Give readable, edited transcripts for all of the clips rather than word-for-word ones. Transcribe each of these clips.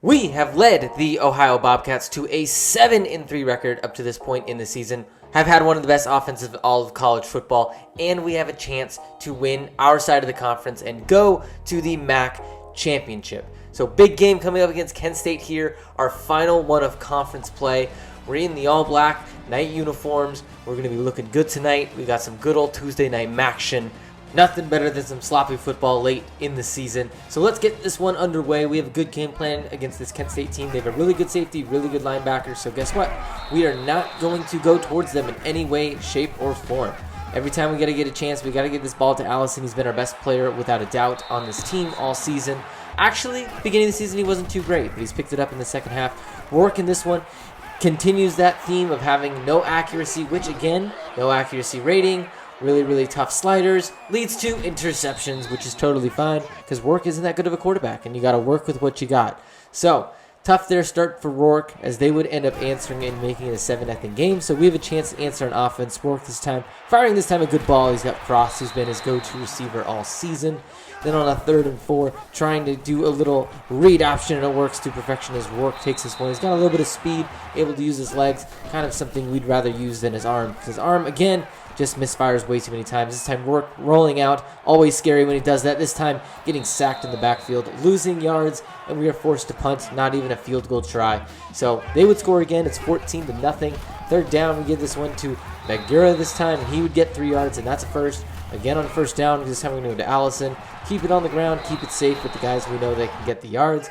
We have led the Ohio Bobcats to a 7-3 record up to this point in the season, have had one of the best offenses of all of college football, and we have a chance to win our side of the conference and go to the MAC championship. So big game coming up against Kent State here, our final one of conference play. We're in the all-black night uniforms. We're going to be looking good tonight. We got some good old Tuesday night action. Nothing better than some sloppy football late in the season. So let's get this one underway. We have a good game plan against this Kent State team. They have a really good safety, really good linebacker. So guess what? We are not going to go towards them in any way, shape, or form. Every time we got to get a chance, we got to get this ball to Allison. He's been our best player without a doubt on this team all season. Actually, beginning of the season, he wasn't too great, but he's picked it up in the second half. Rourke in this one continues that theme of having no accuracy, which again, no accuracy rating. Really tough sliders, leads to interceptions, which is totally fine because Rourke isn't that good of a quarterback, and you got to work with what you got. So, tough there start for Rourke as they would end up answering and making it a 7-0 game. So we have a chance to answer an offense. Rourke this time, firing this time a good ball. He's got Cross, who's been his go-to receiver all season. Then on a 3rd and 4, trying to do a little read option, and it works to perfection as Rourke takes this one. He's got a little bit of speed, able to use his legs, kind of something we'd rather use than his arm. His arm, again, just misfires way too many times. This time Rourke rolling out, always scary when he does that. This time getting sacked in the backfield, losing yards, and we are forced to punt, not even a field goal try. So they would score again. It's 14-0. 3rd down, we give this one to Magura this time, and he would get 3 yards, and that's a first. Again on 1st down, this time we're going to go to Allison. Keep it on the ground, keep it safe with the guys we know they can get the yards.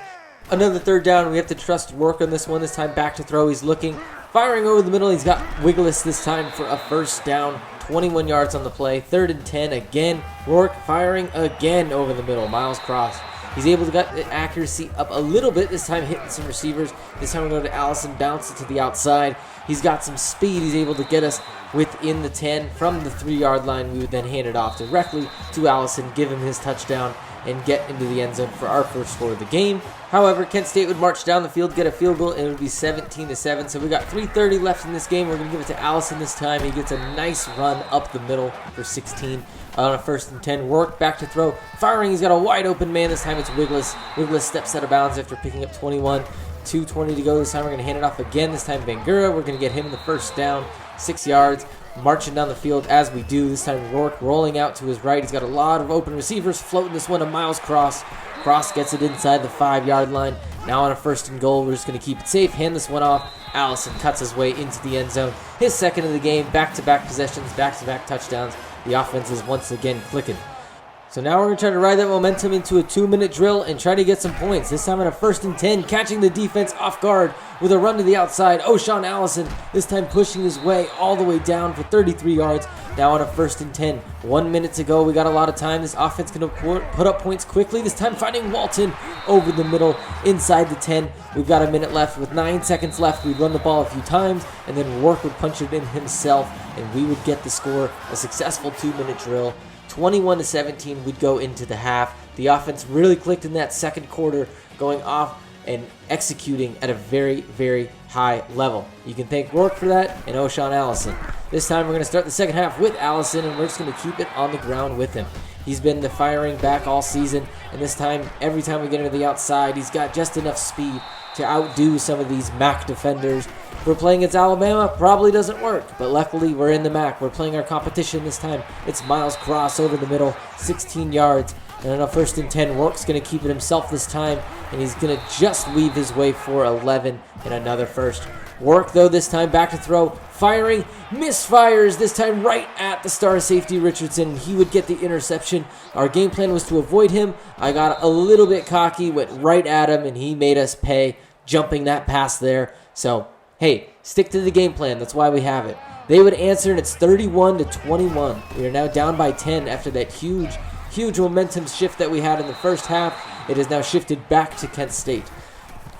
Another 3rd down, we have to trust Rourke on this one. This time back to throw, he's looking, firing over the middle. He's got Wiggles this time for a 1st down. 21 yards on the play. 3rd and 10 again. Rourke firing again over the middle. Miles Cross. He's able to get the accuracy up a little bit. This time hitting some receivers. This time we're going to Allison. Bounce it to the outside. He's got some speed. He's able to get us within the 10 from the 3-yard line. We would then hand it off directly to Allison. Give him his touchdown and get into the end zone for our first score of the game. However, Kent State would march down the field, get a field goal, and it would be 17-7. So we got 3:30 left in this game. We're going to give it to Allison this time. He gets a nice run up the middle for 16 on a 1st and 10. Rourke back to throw, firing. He's got a wide open man. This time it's Wiggles. Wiggles steps out of bounds after picking up 21. 2:20 to go. This time we're going to hand it off again. This time Bangura. We're going to get him the 1st down, 6 yards. Marching down the field as we do. This time Rourke rolling out to his right. He's got a lot of open receivers floating this one to Miles Cross. Cross gets it inside the 5-yard line. Now on a 1st and goal, we're just going to keep it safe. Hand this one off. Allison cuts his way into the end zone. His 2nd of the game. Back-to-back possessions, back-to-back touchdowns. The offense is once again clicking. So now we're going to try to ride that momentum into a 2-minute drill and try to get some points. This time on a 1st and 10, catching the defense off guard with a run to the outside. O'Shawn Allison, this time pushing his way all the way down for 33 yards. Now on a 1st and 10, 1 minute to go. We got a lot of time. This offense going to put up points quickly. This time finding Walton over the middle inside the 10. We've got a minute left. With 9 seconds left, we'd run the ball a few times, and then Rourke would punch it in himself, and we would get the score. A successful 2-minute drill. 21-17, we'd go into the half. The offense really clicked in that 2nd quarter, going off and executing at a very high level. You can thank Rourke for that and O'Shawn Allison. This time we're going to start the 2nd half with Allison, and we're just going to keep it on the ground with him. He's been the firing back all season, and this time, every time we get into the outside, he's got just enough speed to outdo some of these MAC defenders. We're playing against Alabama, probably doesn't work, but luckily we're in the MAC. We're playing our competition this time. It's Miles Cross over the middle, 16 yards. And on a 1st and 10, Rourke's going to keep it himself this time, and he's going to just weave his way for 11 and another first. Rourke, though, this time back to throw, firing, misfires, this time right at the star safety Richardson. He would get the interception. Our game plan was to avoid him. I got a little bit cocky, went right at him, and he made us pay jumping that pass there. So, hey, stick to the game plan. That's why we have it. They would answer, and it's 31-21. We are now down by 10 after that huge momentum shift that we had in the 1st half. It has now shifted back to Kent State.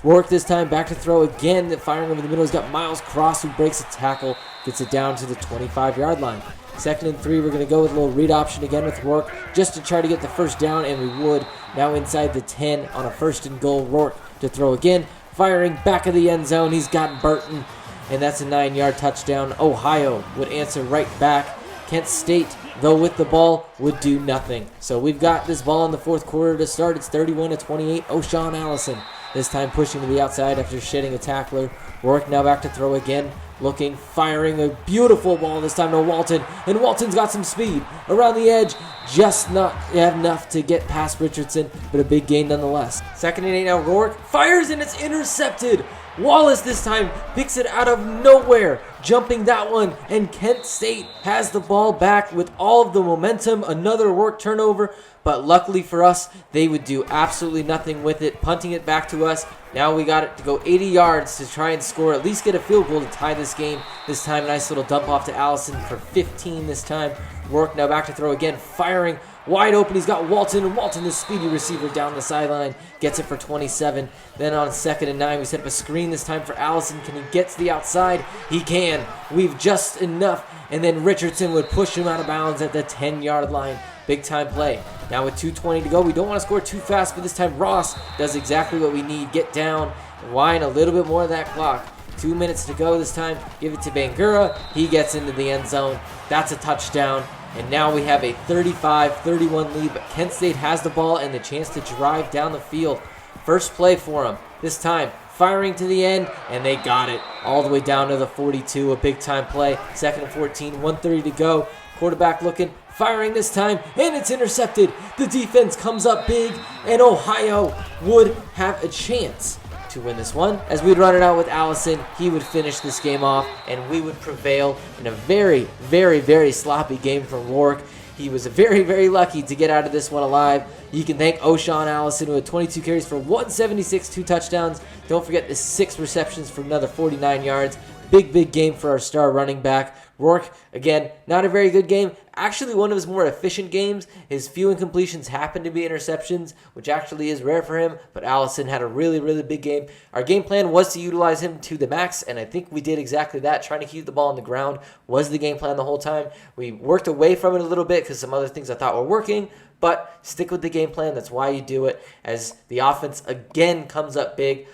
Rourke this time back to throw again. Firing over the middle. He's got Miles Cross who breaks a tackle, gets it down to the 25-yard line. 2nd and 3, we're going to go with a little read option again with Rourke just to try to get the 1st down, and we would. Now inside the 10 on a 1st and goal. Rourke to throw again. Firing back of the end zone. He's got Burton, and that's a 9-yard touchdown. Ohio would answer right back. Kent State, though with the ball, would do nothing. So we've got this ball in the 4th quarter to start. It's 31-28. O'Shawn Allison This time pushing to the outside after shedding a tackler. Rourke now back to throw again. Looking, firing a beautiful ball this time to Walton. And Walton's got some speed around the edge. Just not enough to get past Richardson, but a big gain nonetheless. 2nd and 8 now. Rourke fires and it's intercepted. Wallace this time picks it out of nowhere, jumping that one, and Kent State has the ball back with all of the momentum. Another Rourke turnover, but luckily for us, they would do absolutely nothing with it, punting it back to us. Now we got it to go 80 yards to try and score, at least get a field goal to tie this game. This time, a nice little dump off to Allison for 15 this time. Rourke now back to throw again, firing wide open. He's got Walton, and Walton, the speedy receiver, down the sideline, gets it for 27. Then on 2nd and 9, we set up a screen this time for Allison. Can he get to the outside? He can. We've just enough. And then Richardson would push him out of bounds at the 10-yard line. Big time play. Now with 2:20 to go, we don't want to score too fast, but this time Ross does exactly what we need. Get down, wind a little bit more of that clock. 2 minutes to go this time. Give it to Bangura. He gets into the end zone. That's a touchdown. And now we have a 35-31 lead, but Kent State has the ball and the chance to drive down the field. First play for them. This time, firing to the end, and they got it all the way down to the 42. A big-time play. 2nd and 14, 1:30 to go. Quarterback looking, firing this time, and it's intercepted. The defense comes up big, and Ohio would have a chance to win this one. As we'd run it out with Allison, he would finish this game off, and we would prevail in a very, very, very sloppy game from Rourke. He was very, very lucky to get out of this one alive. You can thank O'Shawn Allison, who had 22 carries for 176, 2 touchdowns. Don't forget the 6 receptions for another 49 yards. Big, big game for our star running back. Rourke, again, not a very good game. Actually, one of his more efficient games. His few incompletions happened to be interceptions, which actually is rare for him, but Allison had a really, really big game. Our game plan was to utilize him to the max, and I think we did exactly that. Trying to keep the ball on the ground was the game plan the whole time. We worked away from it a little bit because some other things I thought were working, but stick with the game plan. That's why you do it, as the offense again comes up big.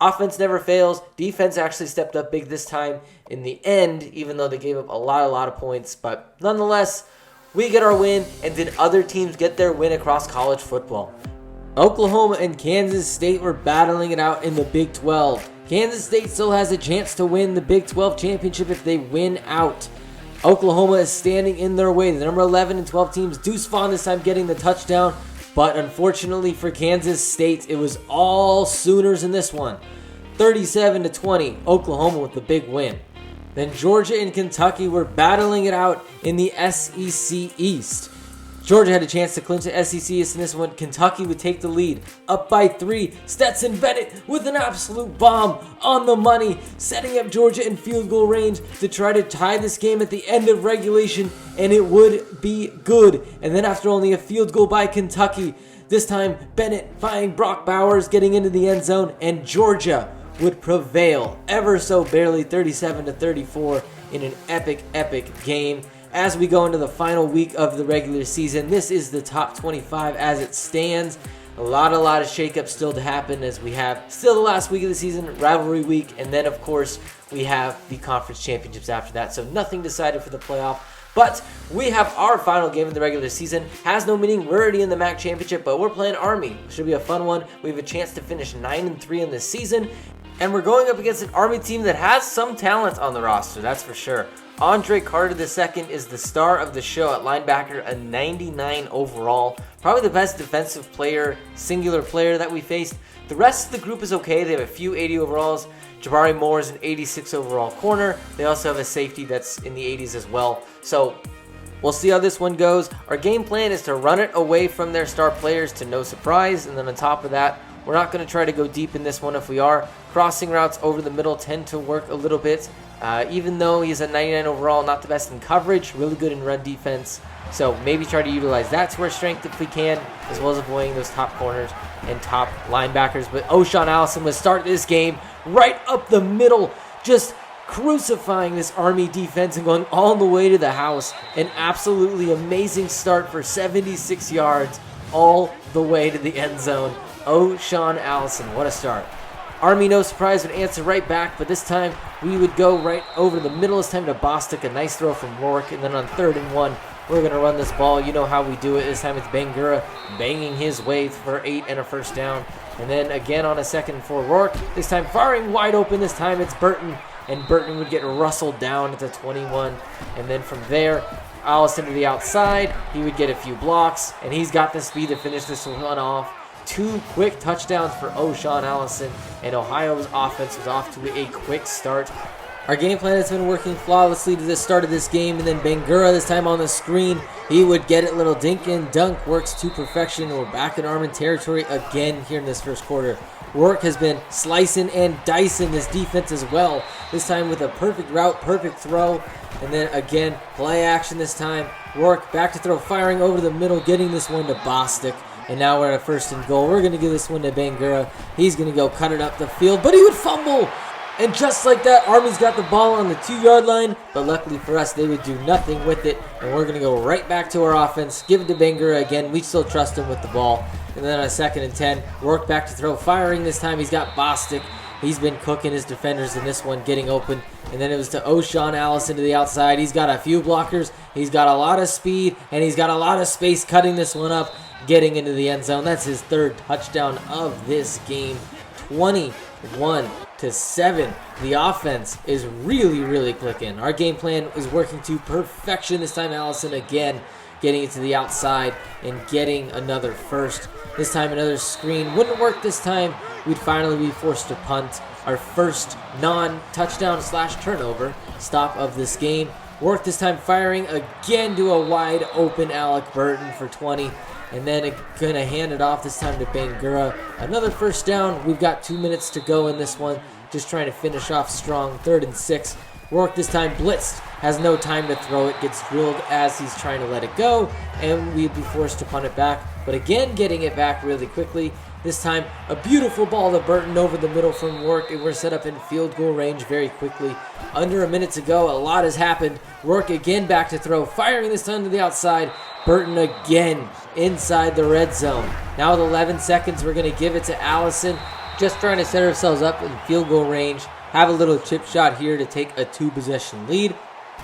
Offense never fails. Defense actually stepped up big this time in the end, even though they gave up a lot of points. But nonetheless, we get our win, and did other teams get their win across college football? Oklahoma and Kansas State were battling it out in the Big 12. Kansas State still has a chance to win the Big 12 championship if they win out. Oklahoma is standing in their way. The number 11 and 12 teams, Deuce Vaughn this time getting the touchdown. But unfortunately for Kansas State, it was all Sooners in this one. 37-20, Oklahoma with the big win. Then Georgia and Kentucky were battling it out in the SEC East. Georgia had a chance to clinch the SEC East in this one. Kentucky would take the lead, up by 3. Stetson Bennett with an absolute bomb on the money, setting up Georgia in field goal range to try to tie this game at the end of regulation, and it would be good. And then after only a field goal by Kentucky, this time Bennett finding Brock Bowers getting into the end zone, and Georgia would prevail ever so barely, 37-34, in an epic game. As we go into the final week of the regular season, this is the top 25 as it stands. A lot of shakeups still to happen, as we have still the last week of the season, rivalry week, and then of course we have the conference championships after that. So nothing decided for the playoff. But we have our final game of the regular season. Has no meaning. We're already in the MAC championship, but we're playing Army. Should be a fun one. We have a chance to finish 9-3 in this season. And we're going up against an Army team that has some talent on the roster, that's for sure. Andre Carter II is the star of the show at linebacker, a 99 overall. Probably the best defensive player, singular player that we faced. The rest of the group is okay. They have a few 80 overalls. Jabari Moore is an 86 overall corner. They also have a safety that's in the 80s as well. So we'll see how this one goes. Our game plan is to run it away from their star players to no surprise. And then on top of that, we're not going to try to go deep in this one. If we are, crossing routes over the middle tend to work a little bit. Even though he's a 99 overall, not the best in coverage, really good in run defense. So maybe try to utilize that to our strength if we can, as well as avoiding those top corners and top linebackers. But O'Shawn Allison will start this game right up the middle, just crucifying this Army defense and going all the way to the house. An absolutely amazing start for 76 yards all the way to the end zone. O'Shawn Allison, what a start. Army, no surprise, would answer right back, but this time we would go right over the middle. This time to Bostic, a nice throw from Rourke, and then on 3rd and 1, We're going to run this ball. You know how we do it. This time it's Bangura banging his way for 8 and a first down. And then again on a 2nd for Rourke. This time firing wide open. This time it's Burton. And Burton would get rustled down at the 21. And then from there, Allison to the outside. He would get a few blocks. And he's got the speed to finish this one off. 2 quick touchdowns for O'Shawn Allison. And Ohio's offense was off to a quick start. Our game plan has been working flawlessly to the start of this game, and then Bangura this time on the screen. He would get it, little dink and dunk, works to perfection. We're back in Armin territory again here in this first quarter. Rourke has been slicing and dicing this defense as well. This time with a perfect route, perfect throw, and then again, play action this time. Rourke back to throw, firing over the middle, getting this one to Bostic. And now we're at a 1st and goal. We're going to give this one to Bangura. He's going to go cut it up the field, but he would fumble. And just like that, Army's got the ball on the 2-yard line, but luckily for us, they would do nothing with it. And we're going to go right back to our offense, give it to Bangura again. We still trust him with the ball. And then on a 2nd and 10, Rourke back to throw, firing this time. He's got Bostic. He's been cooking his defenders in this one, getting open. And then it was to O'Shawn Allison to the outside. He's got a few blockers. He's got a lot of speed, and he's got a lot of space cutting this one up, getting into the end zone. That's his 3rd touchdown of this game. 21-7. The offense is really clicking. Our game plan is working to perfection. This time Allison again getting it to the outside and getting another first. This time another screen. Wouldn't work this time. We'd finally be forced to punt. Our first non-touchdown / turnover stop of this game. Rourke this time firing again to a wide open Alec Burton for 20. And then gonna hand it off this time to Bangura. Another first down. We've got 2 minutes to go in this one. Just trying to finish off strong. 3rd and 6. Rourke this time blitzed. Has no time to throw it. Gets drilled as he's trying to let it go. And we'd be forced to punt it back. But again, getting it back really quickly. This time, a beautiful ball to Burton over the middle from Rourke. And we're set up in field goal range very quickly. Under a minute to go. A lot has happened. Rourke again back to throw. Firing this time to the outside. Burton again inside the red zone. Now with 11 seconds, we're going to give it to Allison. Just trying to set ourselves up in field goal range. Have a little chip shot here to take a 2-possession lead.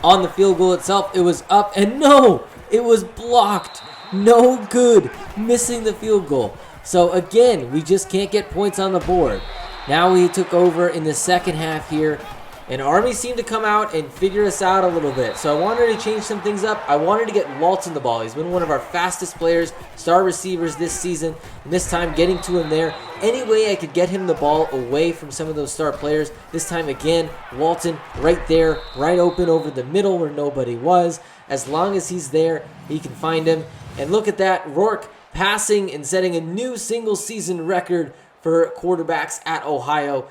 On the field goal itself, it was up, and no! It was blocked. No good. Missing the field goal. So again, we just can't get points on the board. Now we took over in the second half here. And Army seemed to come out and figure us out a little bit. So I wanted to change some things up. I wanted to get Walton the ball. He's been one of our fastest players, star receivers this season. And this time getting to him there. Any way I could get him the ball away from some of those star players. This time again, Walton right there, right open over the middle where nobody was. As long as he's there, he can find him. And look at that, Rourke passing and setting a new single season record for quarterbacks at Ohio.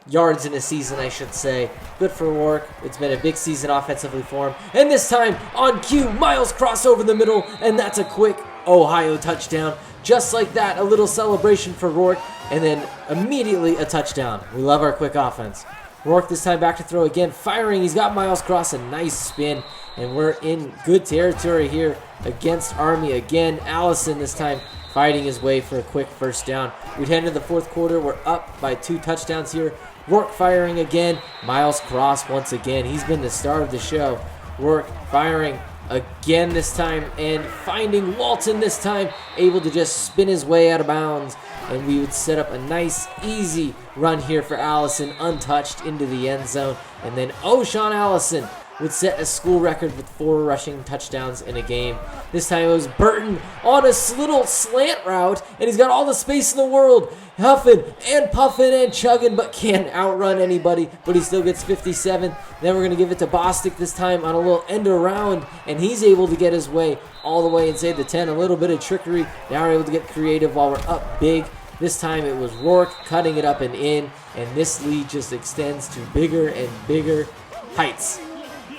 Yards in a season, I should say. Good for Rourke. It's been a big season offensively for him. And this time, on cue, Miles cross over the middle, and that's a quick Ohio touchdown. Just like that, a little celebration for Rourke, and then immediately a touchdown. We love our quick offense. Rourke this time back to throw again, firing. He's got Miles cross, a nice spin, and we're in good territory here against Army again. Allison this time fighting his way for a quick first down. We'd head into the 4th quarter. We're up by 2 touchdowns here. Rourke firing again. Miles Cross once again. He's been the star of the show. Rourke firing again this time and finding Walton this time. Able to just spin his way out of bounds. And we would set up a nice, easy run here for Allison, untouched into the end zone. And then O'Shawn Allison would set a school record with 4 rushing touchdowns in a game. This time it was Burton on a little slant route, and he's got all the space in the world, huffing and puffing and chugging, but can't outrun anybody, but he still gets 57. Then we're going to give it to Bostic this time on a little end around, and he's able to get his way all the way inside the 10. A little bit of trickery. Now we're able to get creative while we're up big. This time it was Rourke cutting it up and in, and this lead just extends to bigger and bigger heights.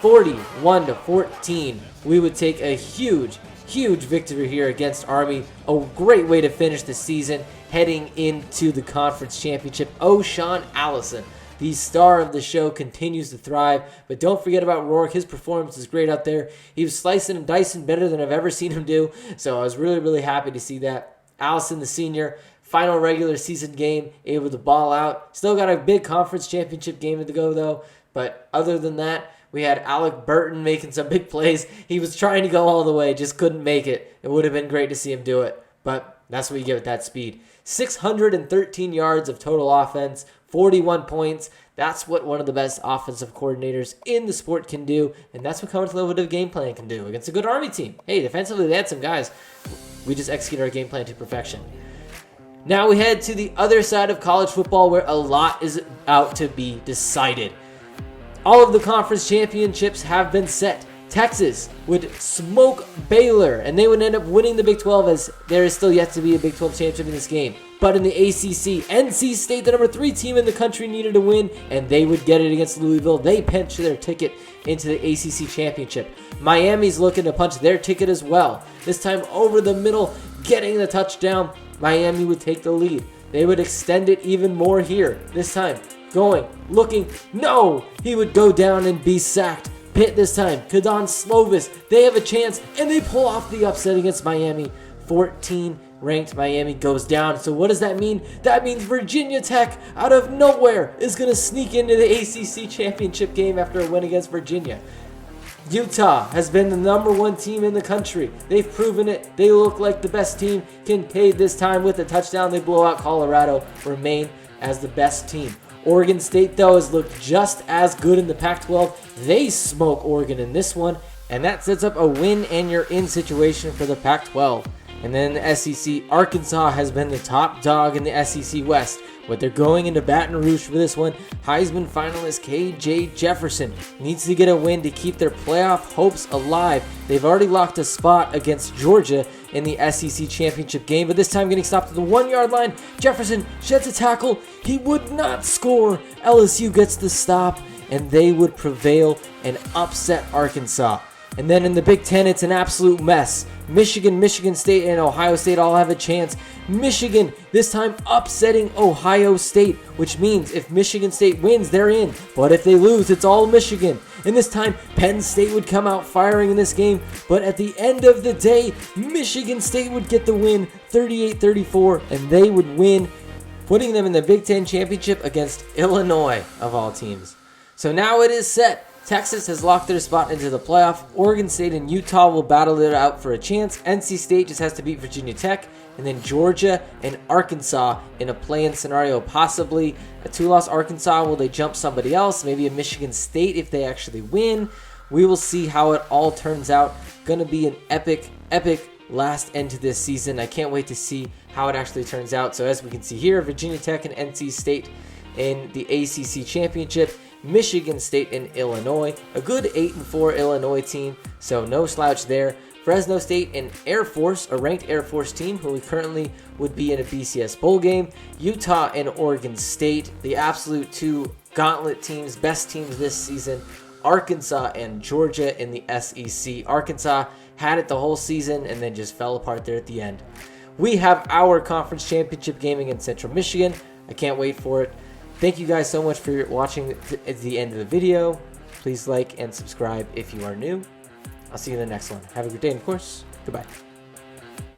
41-14. We would take a huge victory here against Army. A great way to finish the season, heading into the conference championship. O'Shawn Allison, the star of the show, continues to thrive. But don't forget about Rourke. His performance is great out there. He was slicing and dicing better than I've ever seen him do. So I was really happy to see that. Allison, the senior, final regular season game, able to ball out. Still got a big conference championship game to go, though. But other than that, We had Alec Burton making some big plays. He was trying to go all the way, just couldn't make it. It would have been great to see him do it, but that's what you get with that speed. 613 yards of total offense, 41 points. That's what one of the best offensive coordinators in the sport can do, and that's what contemplative game plan can do against a good Army team. Hey, defensively, they had some guys. We just executed our game plan to perfection. Now we head to the other side of college football where a lot is about to be decided. All of the conference championships have been set. Texas would smoke Baylor, and they would end up winning the Big 12 as there is still yet to be a Big 12 championship in this game. But in the ACC, NC State, the number 3 team in the country, needed to win, and they would get it against Louisville. They pinched their ticket into the ACC championship. Miami's looking to punch their ticket as well. This time over the middle, getting the touchdown. Miami would take the lead. They would extend it even more here. This time, going, looking, no! He would go down and be sacked. Pitt this time, Kadon Slovis, they have a chance, and they pull off the upset against Miami. 14th-ranked Miami goes down. So what does that mean? That means Virginia Tech, out of nowhere, is going to sneak into the ACC championship game after a win against Virginia. Utah has been the number 1 team in the country. They've proven it. They look like the best team. Kincaid this time with a touchdown. They blow out Colorado, remain as the best team. Oregon State, though, has looked just as good in the Pac-12. They smoke Oregon in this one, and that sets up a win and you're in situation for the Pac-12. And then the SEC, Arkansas has been the top dog in the SEC West. But they're going into Baton Rouge for this one. Heisman finalist KJ Jefferson needs to get a win to keep their playoff hopes alive. They've already locked a spot against Georgia in the SEC championship game, but this time getting stopped at the 1-yard line. Jefferson sheds a tackle. He would not score. LSU gets the stop, and they would prevail and upset Arkansas. And then in the Big Ten, it's an absolute mess. Michigan, Michigan State, and Ohio State all have a chance. Michigan, this time upsetting Ohio State, which means if Michigan State wins, they're in. But if they lose, it's all Michigan. And this time, Penn State would come out firing in this game. But at the end of the day, Michigan State would get the win, 38-34, and they would win, putting them in the Big Ten championship against Illinois, of all teams. So now it is set. Texas has locked their spot into the playoff. Oregon State and Utah will battle it out for a chance. NC State just has to beat Virginia Tech. And then Georgia and Arkansas in a play-in scenario, possibly a 2-loss Arkansas. Will they jump somebody else? Maybe a Michigan State if they actually win. We will see how it all turns out. Going to be an epic last end to this season. I can't wait to see how it actually turns out. So as we can see here, Virginia Tech and NC State in the ACC championship. Michigan State and Illinois, a good 8-4 Illinois team, so no slouch there. Fresno State and Air Force, a ranked Air Force team who currently would be in a BCS bowl game. Utah and Oregon State, the absolute 2 gauntlet teams, best teams this season. Arkansas and Georgia in the SEC. Arkansas had it the whole season and then just fell apart there at the end. We have our conference championship game against Central Michigan. I can't wait for it. Thank you guys so much for watching at the end of the video. Please like and subscribe if you are new. I'll see you in the next one. Have a good day, and of course, goodbye.